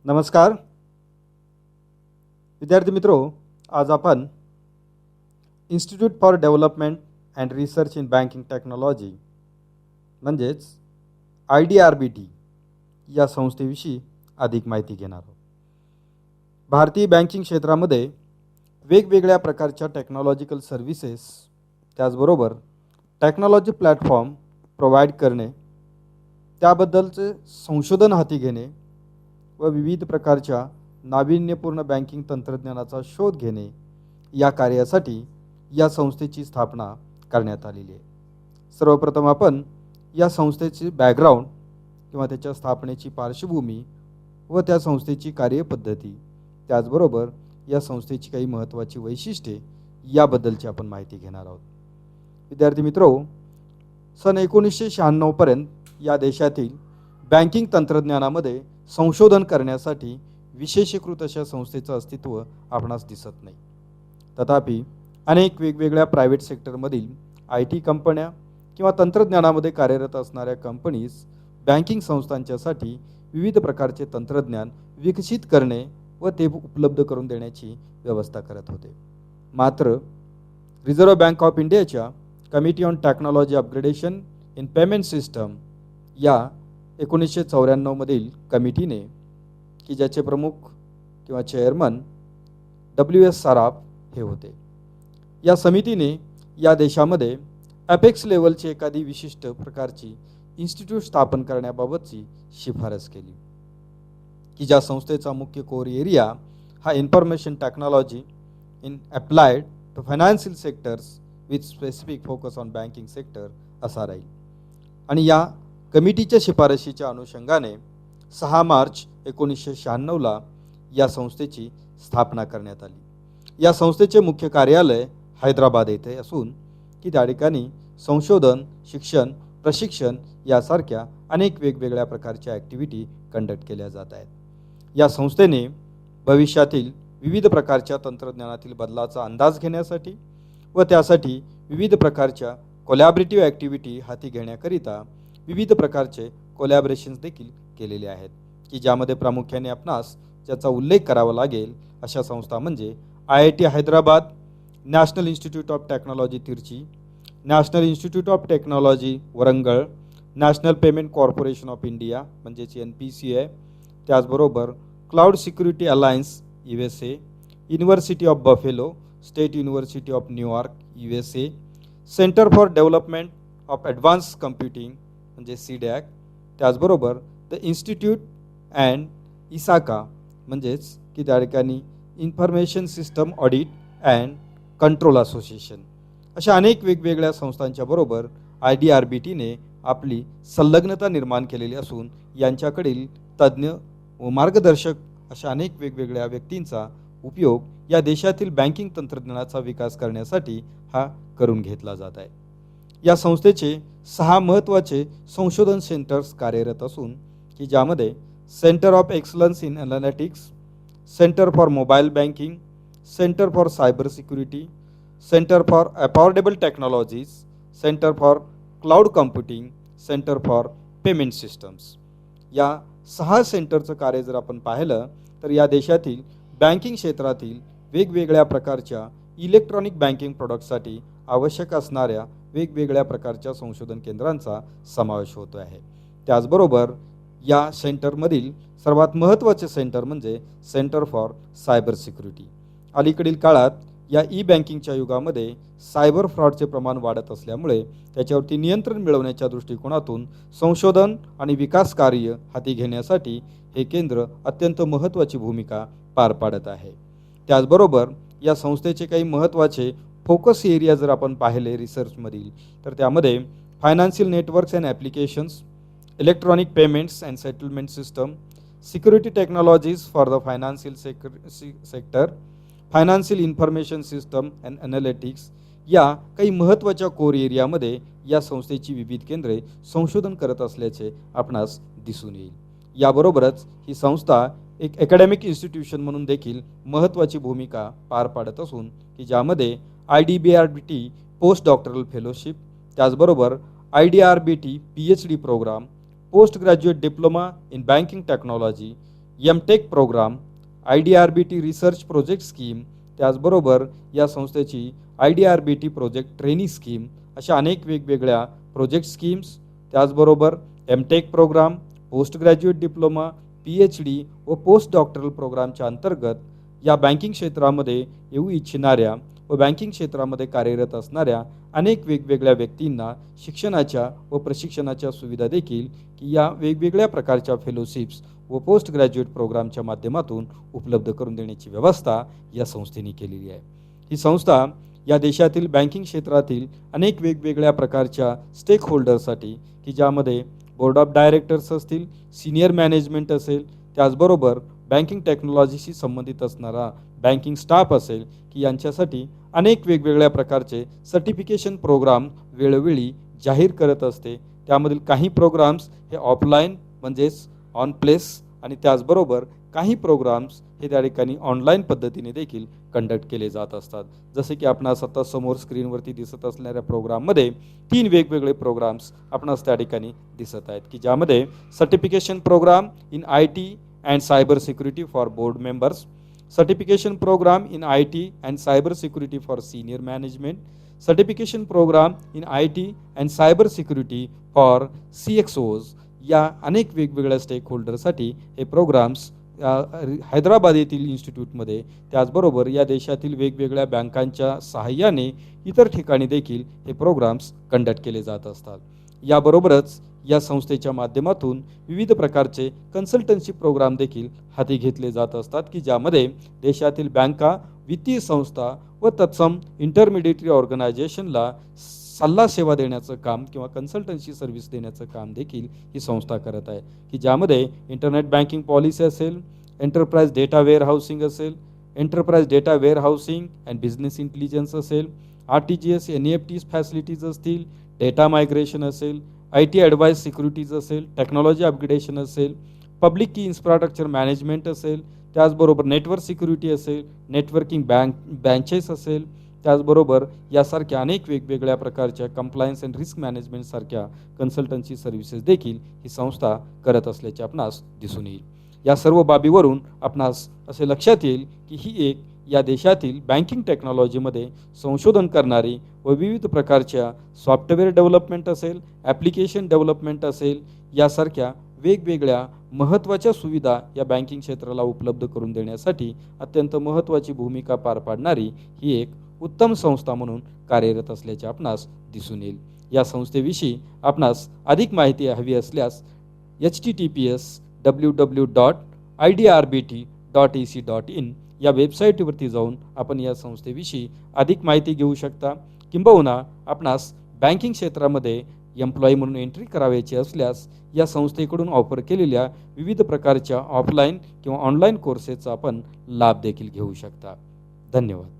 नमस्कार विद्यार्थी मित्रों, आज आपण institute for development and research in banking technology म्हणजेच IDRBT या संस्थेविषयी अधिक माहिती घेणार आहोत. भारतीय बँकिंग क्षेत्रामध्ये वेगवेगळ्या प्रकारच्या टेक्नॉलॉजिकल सर्व्हिसेस त्याचबरोबर टेक्नॉलॉजी प्लॅटफॉर्म प्रोव्हाइड करणे, त्याबद्दलचे संशोधन हाती घेणे व विविध प्रकारच्या नाविन्यपूर्ण बँकिंग तंत्रज्ञानाचा शोध घेणे या कार्यासाठी या संस्थेची स्थापना करण्यात आलेली आहे. सर्वप्रथम आपण या संस्थेची बॅकग्राऊंड किंवा त्याच्या स्थापनेची पार्श्वभूमी व त्या संस्थेची कार्यपद्धती त्याचबरोबर या संस्थेची काही महत्त्वाची वैशिष्ट्ये याबद्दलची आपण माहिती घेणार आहोत. विद्यार्थी मित्रो, सन 1996 पर्यंत या देशातील बँकिंग तंत्रज्ञानामध्ये संशोधन करण्यासाठी विशेषीकृत अशा संस्थेचं अस्तित्व आपणास दिसत नाही. तथापि अनेक वेगवेगळ्या प्रायव्हेट सेक्टरमधील IT कंपन्या किंवा तंत्रज्ञानामध्ये कार्यरत असणाऱ्या कंपनीज बँकिंग संस्थांच्यासाठी विविध प्रकारचे तंत्रज्ञान विकसित करणे व ते उपलब्ध करून देण्याची व्यवस्था करत होते. मात्र रिझर्व्ह बँक ऑफ इंडियाच्या committee on technology upgradation in payment system या 1994 मधील कमिटीने, की ज्याचे प्रमुख किंवा चेअरमन WS सराफ हे होते, या समितीने या देशामध्ये अपेक्स लेवलची एखादी विशिष्ट प्रकारची इन्स्टिट्यूट स्थापन करण्याबाबतची शिफारस केली, की ज्या संस्थेचा मुख्य कोर एरिया हा information technology in applied to financial sectors with specific focus on banking sector असा राहील. आणि या कमिटीच्या शिफारशीच्या अनुषंगाने 6 मार्च 1996 या संस्थेची स्थापना करण्यात आली. या संस्थेचे मुख्य कार्यालय हैदराबाद येथे असून की त्या ठिकाणी संशोधन, शिक्षण, प्रशिक्षण यासारख्या अनेक वेगवेगळ्या प्रकारच्या ॲक्टिव्हिटी कंडक्ट केल्या जात आहेत. या संस्थेने भविष्यातील विविध प्रकारच्या तंत्रज्ञानातील बदलाचा अंदाज घेण्यासाठी व त्यासाठी विविध प्रकारच्या कोलॅबरेटिव्ह ॲक्टिव्हिटी हाती घेण्याकरिता विविध प्रकारचे कोलॅबरेशन्स देखील केलेले आहेत, की ज्यामध्ये प्रामुख्याने आपणास ज्याचा उल्लेख करावा लागेल अशा संस्था म्हणजे IIT Hyderabad, national institute of technology Tiruchi, national institute of technology Warangal, national payment corporation of India म्हणजेच NPCI, त्याचबरोबर cloud security alliance USA, university of buffalo, state university of New York USA, centre for development of advance computing म्हणजे CDAC, त्याचबरोबर the institute and ISACA म्हणजेच की त्या ठिकाणी information system audit and control association, अशा अनेक वेगवेगळ्या संस्थांच्या बरोबर IDRBTने आपली संलग्नता निर्माण केलेली असून यांच्याकडील तज्ज्ञ व मार्गदर्शक अशा अनेक वेगवेगळ्या व्यक्तींचा उपयोग या देशातील बँकिंग तंत्रज्ञानाचा विकास करण्यासाठी हा करून घेतला जात आहे. या संस्थेचे 6 महत्त्वाचे संशोधन सेंटर्स कार्यरत असून की ज्यामध्ये centre of excellence in analytics, centre for mobile banking, centre for cyber security, centre for affordable technologies, centre for cloud computing, centre for payment systems, या 6 सेंटरचं कार्य जर आपण पाहिलं तर या देशातील बँकिंग क्षेत्रातील वेगवेगळ्या प्रकारच्या इलेक्ट्रॉनिक बँकिंग प्रोडक्टसाठी आवश्यक असणाऱ्या वेगवेगळ्या प्रकारच्या संशोधन केंद्रांचा समावेश होतो आहे. त्याचबरोबर या सेंटरमधील सर्वात महत्त्वाचे सेंटर म्हणजे सेंटर फॉर सायबर सिक्युरिटी. अलीकडील काळात या बँकिंगच्या युगामध्ये सायबर फ्रॉडचे प्रमाण वाढत असल्यामुळे त्याच्यावरती नियंत्रण मिळवण्याच्या दृष्टिकोनातून संशोधन आणि विकास कार्य हाती घेण्यासाठी हे केंद्र अत्यंत महत्त्वाची भूमिका पार पाडत आहे. त्याचबरोबर या संस्थेचे काही महत्त्वाचे फोकस एरिया जर आपण पाहिले रिसर्चमधील तर त्यामध्ये financial networks and applications, electronic payments and settlement system, security technologies for the financial sector, financial information system and analytics या काही महत्त्वाच्या कोर एरियामध्ये या संस्थेची विविध केंद्रे संशोधन करत असल्याचे आपणास दिसून येईल. याबरोबरच ही संस्था एक अकॅडमिक इन्स्टिट्यूशन म्हणून देखील महत्त्वाची भूमिका पार पाडत असून की ज्यामध्ये IDRBT पोस्ट डॉक्टरल फेलोशिप, त्याचबरोबर IDRBT PhD programme, post graduate diploma in banking technology MTech programme, IDRBT research project scheme, त्याचबरोबर या संस्थेची IDRBT प्रोजेक्ट ट्रेनिंग स्कीम, अशा अनेक वेगवेगळ्या प्रोजेक्ट स्कीम्स, त्याचबरोबर MTech programme, post graduate diploma, PhD व post doctoral प्रोग्रामच्या अंतर्गत या बँकिंग क्षेत्रामध्ये येऊ इच्छिणाऱ्या व बँकिंग क्षेत्रामध्ये कार्यरत असणाऱ्या अनेक वेगवेगळ्या व्यक्तींना शिक्षणाच्या व प्रशिक्षणाच्या सुविधा देखील की या वेगवेगळ्या प्रकारच्या फेलोशिप्स व पोस्ट ग्रॅज्युएट प्रोग्रामच्या माध्यमातून उपलब्ध करून देण्याची व्यवस्था या संस्थेने केलेली आहे. ही संस्था या देशातील बँकिंग क्षेत्रातील अनेक वेगवेगळ्या प्रकारच्या स्टेक होल्डरसाठी की ज्यामध्ये बोर्ड ऑफ डायरेक्टर्स असतील, सिनियर मॅनेजमेंट असेल, त्याचबरोबर बँकिंग टेक्नॉलॉजीशी संबंधित असणारा बँकिंग स्टाफ असेल की यांच्यासाठी अनेक वेगवेगळ्या प्रकारचे सर्टिफिकेशन प्रोग्राम वेळोवेळी जाहीर करत असते. त्यामधील काही प्रोग्राम्स हे ऑफलाईन म्हणजेच ऑन प्लेस आणि त्याचबरोबर काही प्रोग्राम्स हे त्या ठिकाणी ऑनलाईन पद्धतीने देखील कंडक्ट केले जात असतात. जसे की आपणास आता समोर स्क्रीनवरती दिसत असणाऱ्या प्रोग्राममध्ये 3 वेगवेगळे प्रोग्राम्स आपणास त्या ठिकाणी दिसत आहेत की ज्यामध्ये certification programme in IT and cyber security for board members, certification program in IT and cyber security for senior management, certification program in IT and cyber security for CXOs, या अनेक वेगवेगळ्या स्टेक होल्डरसाठी हे प्रोग्राम्स हैदराबाद येथील इन्स्टिट्यूटमध्ये त्याचबरोबर या देशातील वेगवेगळ्या बँकांच्या सहाय्याने इतर ठिकाणी देखील हे प्रोग्राम्स कंडक्ट केले जात असतात. याबरोबरच या संस्थेच्या माध्यमातून विविध प्रकारचे कन्सल्टन्सी प्रोग्राम देखील हाती घेतले जात असतात की ज्यामध्ये देशातील बँका, वित्तीय संस्था व तत्सम इंटरमिडिएटरी ऑर्गनायझेशनला सल्ला सेवा देण्याचं काम किंवा कन्सल्टन्सी सर्व्हिस देण्याचं काम देखील ही संस्था करत आहे की ज्यामध्ये इंटरनेट बँकिंग पॉलिसी असेल, एंटरप्राइज डेटा वेअर हाऊसिंग असेल, enterprise data warehousing and business intelligence असेल, RTGS NEFT फॅसिलिटीज असतील, डेटा मायग्रेशन असेल, IT ॲडवाइस सिक्युरिटीज असेल, टेक्नॉलॉजी अपग्रेडेशन असेल, पब्लिक की इन्फ्रास्ट्रक्चर मॅनेजमेंट असेल, त्याचबरोबर नेटवर्क सिक्युरिटी असेल, नेटवर्किंग बँचेस असेल, त्याचबरोबर यासारख्या अनेक वेगवेगळ्या प्रकारच्या कंप्लायन्स अँड रिस्क मॅनेजमेंट सारख्या कन्सल्टन्सी सर्व्हिसेस देखील ही संस्था करत असल्याचे आपणास दिसून येईल. या सर्व बाबीवरून आपणास असे लक्षात येईल की ही एक या देशातील बँकिंग टेक्नॉलॉजीमध्ये संशोधन करणारी व विविध प्रकारच्या सॉफ्टवेअर डेव्हलपमेंट असेल, ॲप्लिकेशन डेव्हलपमेंट असेल, यासारख्या वेगवेगळ्या महत्त्वाच्या सुविधा या बँकिंग क्षेत्राला उपलब्ध करून देण्यासाठी अत्यंत महत्त्वाची भूमिका पार पाडणारी ही एक उत्तम संस्था म्हणून कार्यरत असल्याचे आपणास दिसून येईल. या संस्थेविषयी आपणास अधिक माहिती हवी असल्यास https://idrbt.ac.in या वेबसाईटवरती जाऊन आपण या संस्थेविषयी अधिक माहिती घेऊ शकता. किंबहुना आपणास बँकिंग क्षेत्रामध्ये एम्प्लॉई म्हणून एंट्री करावयाची असल्यास या संस्थेकडून ऑफर केलेल्या विविध प्रकारच्या ऑफलाईन किंवा ऑनलाईन कोर्सेसचा आपण लाभ देखील घेऊ शकता. धन्यवाद.